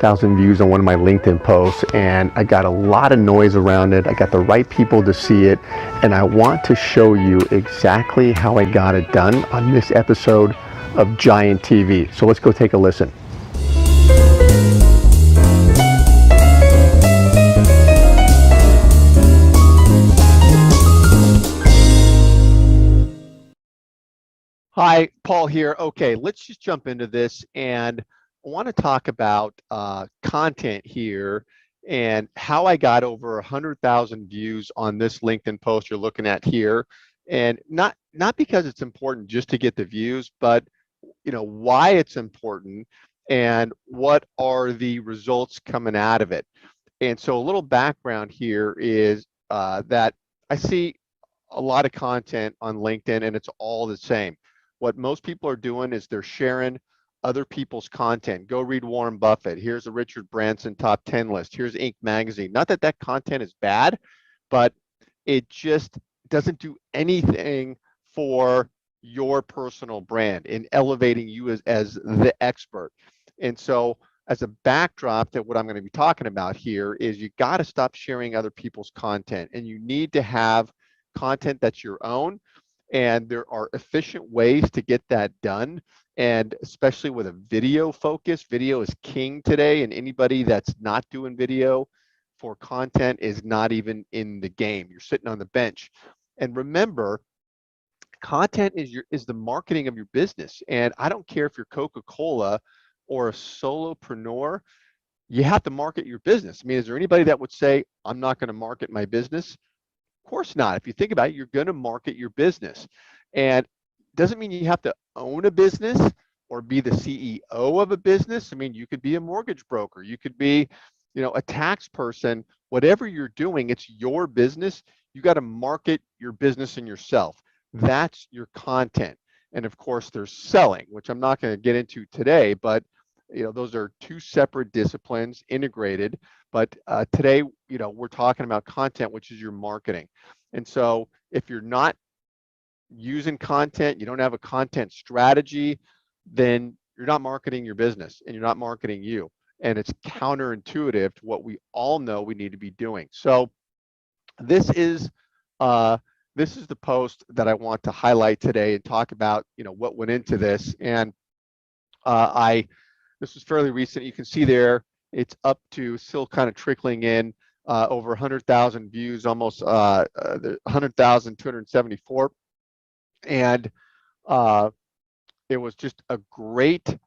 1,000 views on one of my LinkedIn posts, and I got a lot of noise around it. I got the right people to see it, and I want to show you exactly how I got it done on this episode of Giant TV. So let's go take a listen. Hi, Paul here. Okay, let's just jump into this, and I want to talk about content here and how I got over 100,000 views on this LinkedIn post you're looking at here. And not because it's important just to get the views, but why it's important and what are the results coming out of it. And so a little background here is that I see a lot of content on LinkedIn and it's all the same. What most people are doing is they're sharing other people's content. Go read Warren Buffett. Here's a Richard Branson top 10 list. Here's Inc. magazine. Not that that content is bad, but it just doesn't do anything for your personal brand in elevating you as the expert. And so as a backdrop that what I'm going to be talking about here is you got to stop sharing other people's content, and you need to have content that's your own. And there are efficient ways to get that done. And especially with a video focus, video is king today. And anybody that's not doing video for content is not even in the game. You're sitting on the bench. And remember, content is the marketing of your business. And I don't care if you're Coca-Cola or a solopreneur, you have to market your business. I mean, is there anybody that would say, I'm not going to market my business? Of course not. If you think about it, you're going to market your business. And it doesn't mean you have to own a business or be the CEO of a business. I mean, you could be a mortgage broker. You could be, a tax person. Whatever you're doing, it's your business. You got to market your business and yourself. That's your content. And of course, there's selling, which I'm not going to get into today, but those are two separate disciplines integrated. But today, we're talking about content, which is your marketing. And so if you're not using content, you don't have a content strategy, then you're not marketing your business and you're not marketing you. And it's counterintuitive to what we all know we need to be doing. So this is the post that I want to highlight today and talk about, what went into this. And this was fairly recent. You can see there, it's up to still kind of trickling in over 100,000 views, almost 100,274. And it was just a great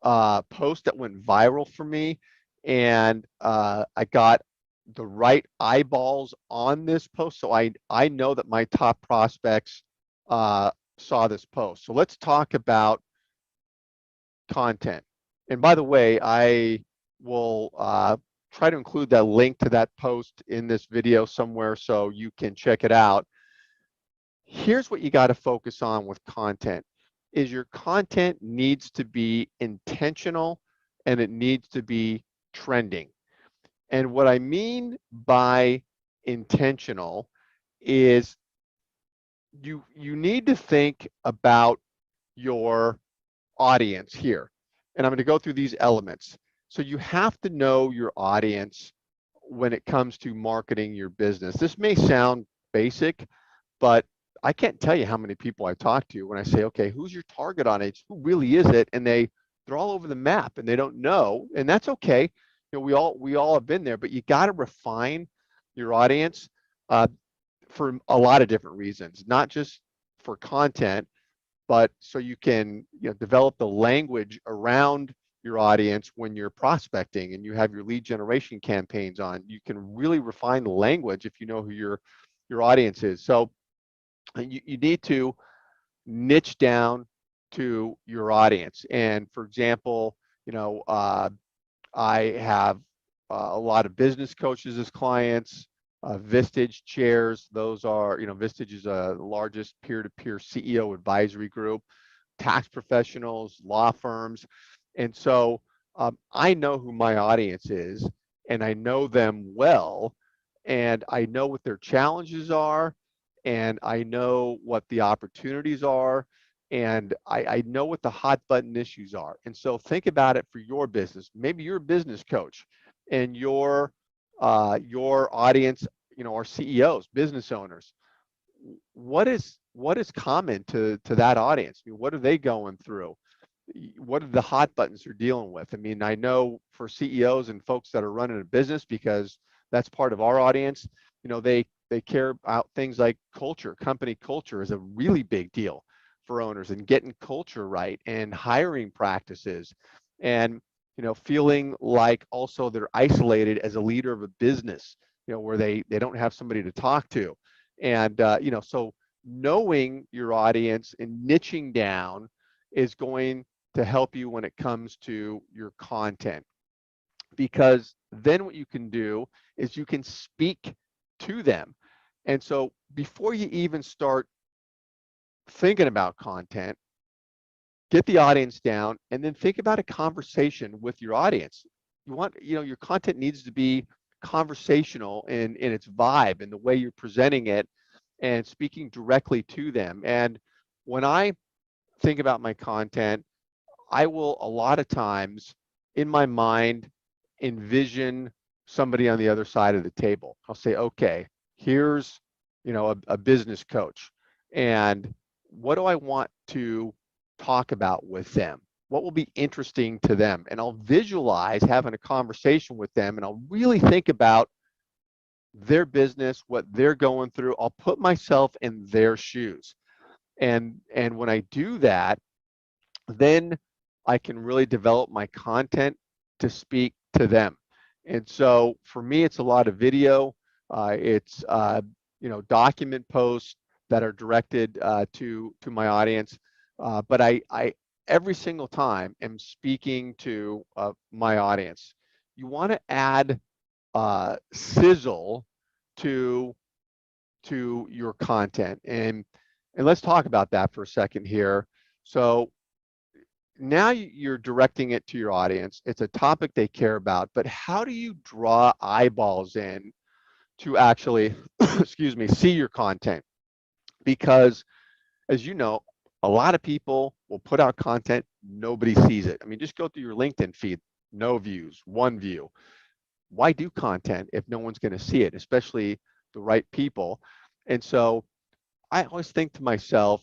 post that went viral for me. And I got the right eyeballs on this post. So I know that my top prospects saw this post. So let's talk about content. And by the way, I will try to include that link to that post in this video somewhere so you can check it out. Here's what you got to focus on with content is your content needs to be intentional and it needs to be trending. And what I mean by intentional is you need to think about your audience here. And I'm going to go through these elements. So you have to know your audience when it comes to marketing your business. This may sound basic, but I can't tell you how many people I talk to when I say, okay, who's your target audience? Who really is it? And they're all over the map and they don't know, and that's okay. We all have been there, but you got to refine your audience for a lot of different reasons, not just for content, but so you can develop the language around your audience when you're prospecting and you have your lead generation campaigns on. You can really refine the language if you know who your audience is. So you need to niche down to your audience. And for example, I have a lot of business coaches as clients. Vistage chairs, those are, Vistage is the largest peer-to-peer CEO advisory group, tax professionals, law firms. And so I know who my audience is and I know them well, and I know what their challenges are, and I know what the opportunities are. and I know what the hot button issues are. And so think about it for your business. Maybe you're a business coach, and your audience, are CEOs, business owners. What is common to that audience? I mean, what are they going through? What are the hot buttons they're dealing with? I mean, I know for CEOs and folks that are running a business, because that's part of our audience, they care about things like culture. Company culture is a really big deal for owners, and getting culture right, and hiring practices, and feeling like also they're isolated as a leader of a business, where they don't have somebody to talk to. And so knowing your audience and niching down is going to help you when it comes to your content, because then what you can do is you can speak to them. And so before you even start thinking about content, get the audience down and then think about a conversation with your audience. Your content needs to be conversational in its vibe and the way you're presenting it, and speaking directly to them. And when I think about my content, I will a lot of times in my mind envision somebody on the other side of the table. I'll say, okay, here's, a business coach, and what do I want to talk about with them? What will be interesting to them? And I'll visualize having a conversation with them, and I'll really think about their business, what they're going through. I'll put myself in their shoes. And when I do that, then I can really develop my content to speak to them. And so for me, it's a lot of video. It's document posts that are directed to my audience. But I every single time am speaking to my audience. You want to add sizzle to your content, and let's talk about that for a second here. So now you're directing it to your audience. It's a topic they care about, but how do you draw eyeballs in to actually, excuse me, see your content? Because as you know, a lot of people will put out content, nobody sees it. I mean, just go through your LinkedIn feed, no views, one view. Why do content if no one's going to see it, especially the right people? And so I always think to myself,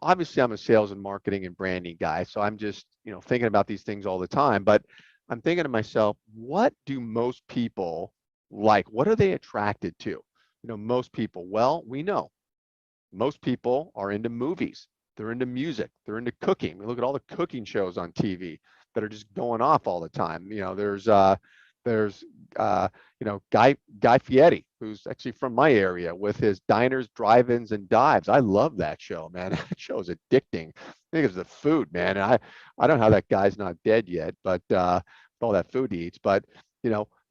obviously I'm a sales and marketing and branding guy, so I'm just, thinking about these things all the time. But I'm thinking to myself, what do most people like? What are they attracted to? Most people, well, we know most people are into movies. They're into music. They're into cooking. We look at all the cooking shows on TV that are just going off all the time. There's Guy Fieri, who's actually from my area, with his diners, drive-ins, and dives. I love that show, man. That show is addicting. I think it's the food, man. And I don't know how that guy's not dead yet, but all that food he eats. But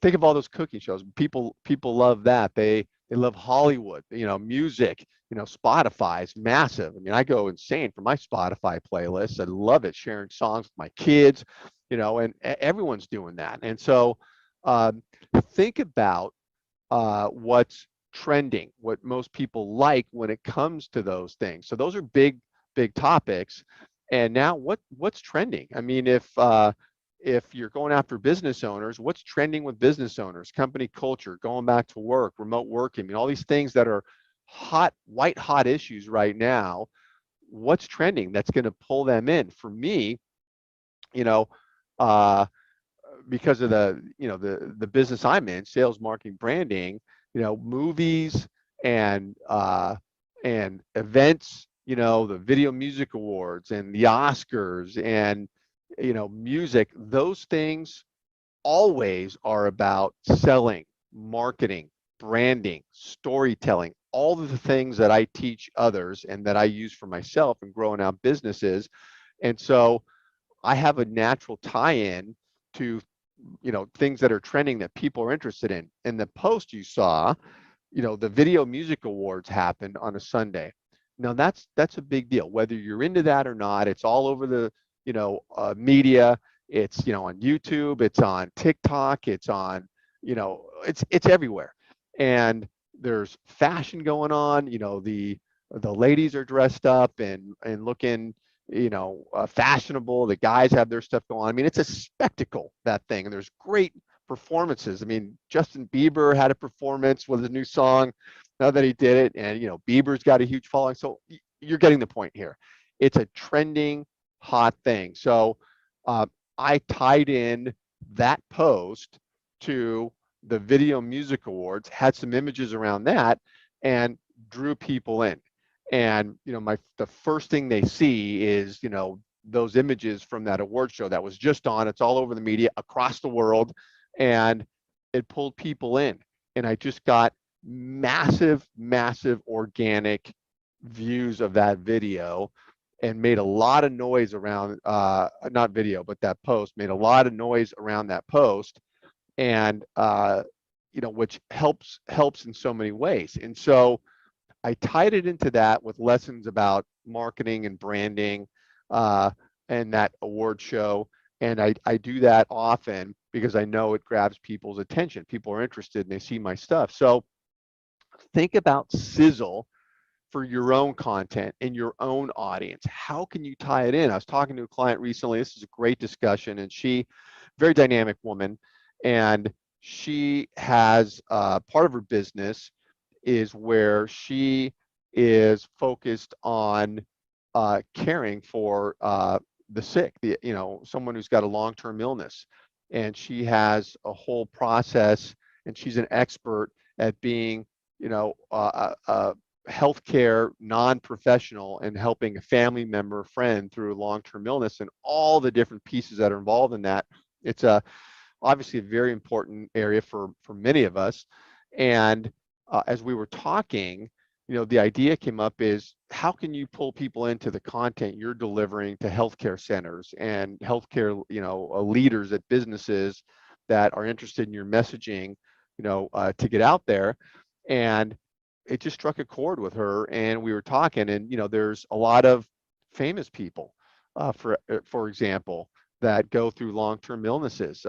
think of all those cooking shows. People love that. They love Hollywood. Music. Spotify is massive. I mean, I go insane for my Spotify playlist. I love it, sharing songs with my kids. And everyone's doing that. And so um, think about what's trending, what most people like when it comes to those things. So those are big topics. And now what's trending? I mean, if you're going after business owners, what's trending with business owners? Company culture, going back to work, remote working, I mean, all these things that are white hot issues right now. What's trending that's going to pull them in? For me, you know, uh, because of the business I'm in, sales, marketing, branding, movies and events, the Video Music Awards and the Oscars and music, those things always are about selling, marketing, branding, storytelling, all of the things that I teach others and that I use for myself in growing out businesses. And so I have a natural tie-in to things that are trending that people are interested in. In the post you saw, the Video Music Awards happened on a Sunday. Now that's a big deal, whether you're into that or not. It's all over the media. It's on YouTube. It's on TikTok. It's on it's everywhere. And there's fashion going on. The ladies are dressed up and looking fashionable. The guys have their stuff going on. I mean, it's a spectacle, that thing. And there's great performances. I mean, Justin Bieber had a performance with a new song now that he did it. And, Bieber's got a huge following. So you're getting the point here. It's a trending, hot thing. So uh, I tied in that post to the Video Music Awards, had some images around that, and drew people in. And the first thing they see is those images from that award show that was just on. It's all over the media across the world, and it pulled people in. And I just got massive organic views of that video, and made a lot of noise around, not video, but that post made a lot of noise around that post. And which helps in so many ways. And so I tied it into that with lessons about marketing and branding, uh, and that award show. And I do that often because I know it grabs people's attention. People are interested and they see my stuff. So think about sizzle for your own content and your own audience. How can you tie it in? I was talking to a client recently. This is a great discussion, and very dynamic woman, and she has part of her business is where she is focused on caring for the sick, someone who's got a long-term illness, and she has a whole process, and she's an expert at being, a healthcare non-professional and helping a family member, friend through long-term illness, and all the different pieces that are involved in that. It's obviously a very important area for many of us. And as we were talking, the idea came up is, how can you pull people into the content you're delivering to healthcare centers and healthcare, leaders at businesses that are interested in your messaging, to get out there. And it just struck a chord with her, and we were talking, and there's a lot of famous people, for example, that go through long-term illnesses.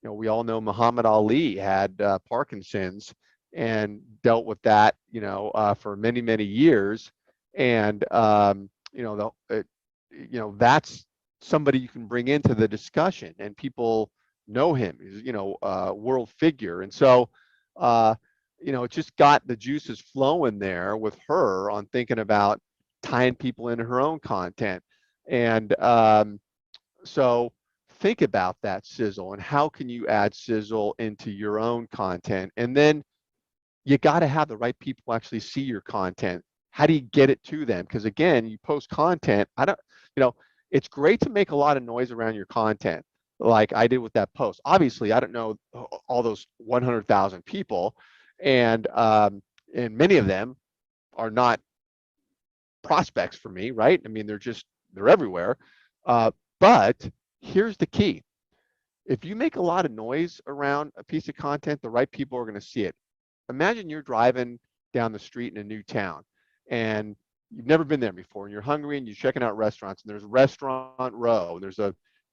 We all know Muhammad Ali had Parkinson's and dealt with that, for many years. And that's somebody you can bring into the discussion, and people know him. He's a world figure, and so it just got the juices flowing there with her on thinking about tying people into her own content. And so think about that sizzle, and how can you add sizzle into your own content. And then you got to have the right people actually see your content. How do you get it to them? Because again, you post content. It's great to make a lot of noise around your content, like I did with that post. Obviously, I don't know all those 100,000 people, and many of them are not prospects for me, right? I mean, they're everywhere. But here's the key: if you make a lot of noise around a piece of content, the right people are going to see it. Imagine you're driving down the street in a new town, and you've never been there before, and you're hungry, and you're checking out restaurants, and there's restaurant row. There's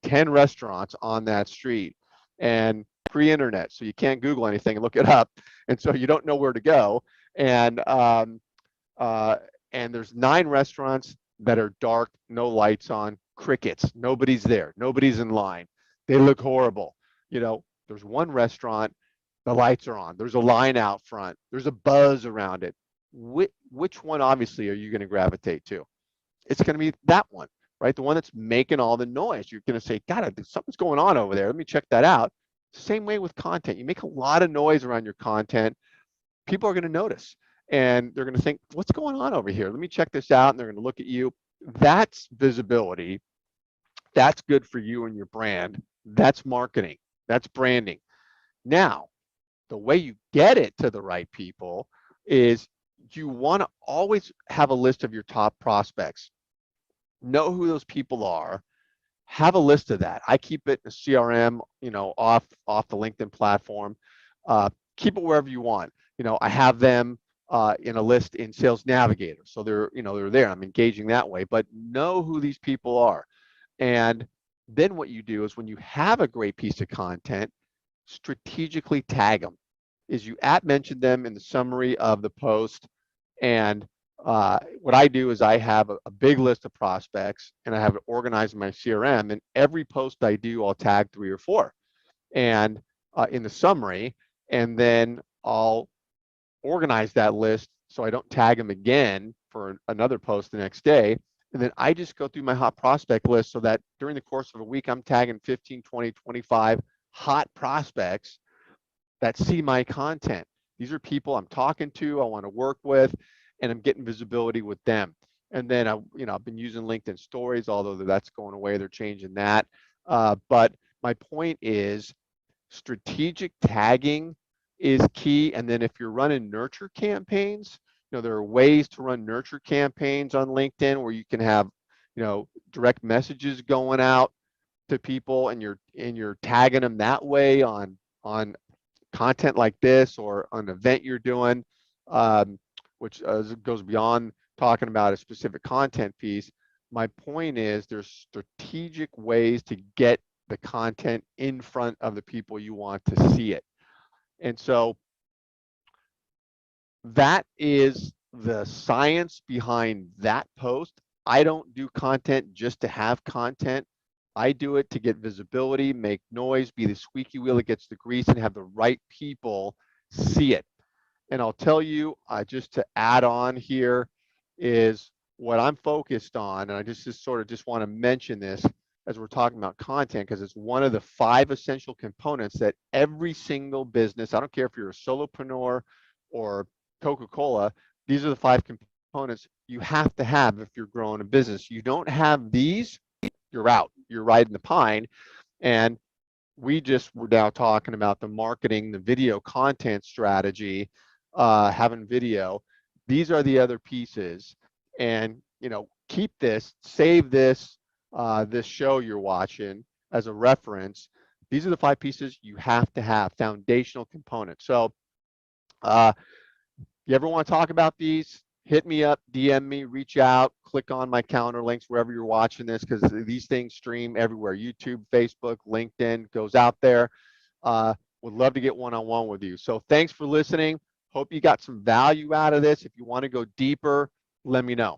10 restaurants on that street, and pre-internet, so you can't Google anything and look it up, and so you don't know where to go. And uh, and there's 9 restaurants that are dark, no lights on, crickets. Nobody's there. Nobody's in line. They look horrible. There's one restaurant, the lights are on. There's a line out front. There's a buzz around it. Which one, obviously, are you going to gravitate to? It's going to be that one, right? The one that's making all the noise. You're going to say, God, something's going on over there. Let me check that out. Same way with content. You make a lot of noise around your content, people are going to notice, and they're going to think, what's going on over here? Let me check this out. And they're going to look at you. That's visibility. That's good for you and your brand. That's marketing. That's branding. Now, the way you get it to the right people is you want to always have a list of your top prospects. Know who those people are. Have a list of that. I keep it in a CRM, off the LinkedIn platform. Keep it wherever you want. I have them in a list in Sales Navigator, so they're there. I'm engaging that way. But know who these people are, and then what you do is, when you have a great piece of content, strategically tag them. Is you mention them in the summary of the post, and what I do is I have a big list of prospects and I have it organized in my CRM. And every post I do, I'll tag 3 or 4 and in the summary, and then I'll organize that list so I don't tag them again for another post the next day. And then I just go through my hot prospect list so that during the course of a week, I'm tagging 15, 20, 25 hot prospects that see my content. These are people I'm talking to, I want to work with, and I'm getting visibility with them. And then I've been using LinkedIn Stories, although that's going away. They're changing that. But my point is, strategic tagging is key. And then if you're running nurture campaigns, there are ways to run nurture campaigns on LinkedIn where you can have, direct messages going out to people, and you're tagging them that way on content like this or an event you're doing, which goes beyond talking about a specific content piece. My point is there's strategic ways to get the content in front of the people you want to see it. And so that is the science behind that post. I don't do content just to have content. I do it to get visibility, make noise, be the squeaky wheel that gets the grease, and have the right people see it. And I'll tell you, just to add on here, is what I'm focused on, and I just sort of just want to mention this as we're talking about content, because it's one of the 5 essential components that every single business, I don't care if you're a solopreneur or Coca-Cola, these are the 5 components you have to have if you're growing a business. You don't have these, you're out. You're riding the pine. And we're now talking about the marketing, the video content strategy, having video. These are the other pieces. And, keep this, save this, this show you're watching as a reference. These are the 5 pieces you have to have, foundational components. So, you ever want to talk about these, hit me up, DM me, reach out, click on my calendar links wherever you're watching this, because these things stream everywhere. YouTube, Facebook, LinkedIn goes out there. Would love to get one-on-one with you. So thanks for listening. Hope you got some value out of this. If you want to go deeper, let me know.